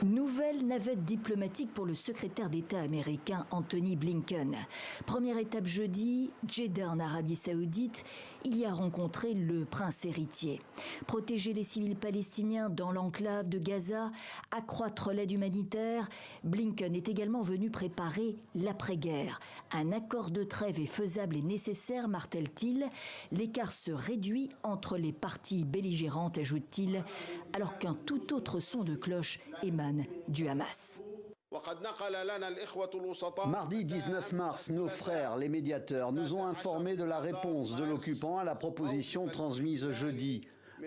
Nouvelle navette diplomatique pour le secrétaire d'État américain Antony Blinken. Première étape jeudi, Jeddah en Arabie Saoudite, il y a rencontré le prince héritier. Protéger les civils palestiniens dans l'enclave de Gaza, accroître l'aide humanitaire, Blinken est également venu préparer l'après-guerre. Un accord de trêve est faisable et nécessaire, martèle-t-il. L'écart se réduit entre les parties belligérantes, ajoute-t-il, alors qu'un tout autre son de cloche émane du Hamas. Mardi 19 mars, nos frères, les médiateurs, nous ont informés de la réponse de l'occupant à la proposition transmise jeudi.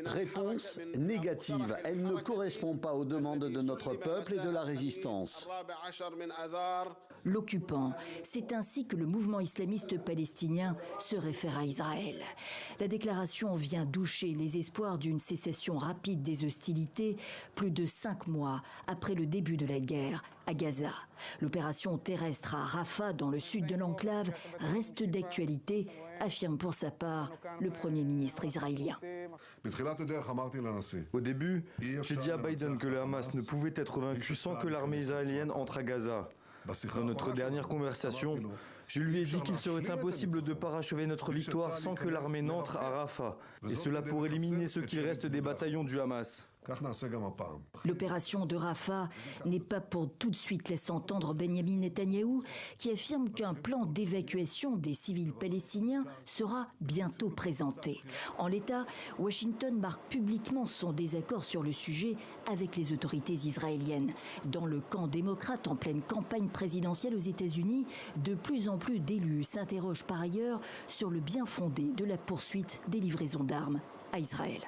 Réponse négative. Elle ne correspond pas aux demandes de notre peuple et de la résistance. L'occupant, c'est ainsi que le mouvement islamiste palestinien se réfère à Israël. La déclaration vient doucher les espoirs d'une cessation rapide des hostilités, plus de 5 mois après le début de la guerre à Gaza. L'opération terrestre à Rafah, dans le sud de l'enclave, reste d'actualité, affirme pour sa part le Premier ministre israélien. Au début, j'ai dit à Biden que le Hamas ne pouvait être vaincu sans que l'armée israélienne entre à Gaza. Dans notre dernière conversation, je lui ai dit qu'il serait impossible de parachever notre victoire sans que l'armée n'entre à Rafah, et cela pour éliminer ce qu'il reste des bataillons du Hamas. L'opération de Rafah n'est pas pour tout de suite, laisse entendre Benyamin Netanyahou, qui affirme qu'un plan d'évacuation des civils palestiniens sera bientôt présenté. En l'état, Washington marque publiquement son désaccord sur le sujet avec les autorités israéliennes. Dans le camp démocrate en pleine campagne présidentielle aux États-Unis, de plus en plus d'élus s'interrogent par ailleurs sur le bien fondé de la poursuite des livraisons d'armes à Israël.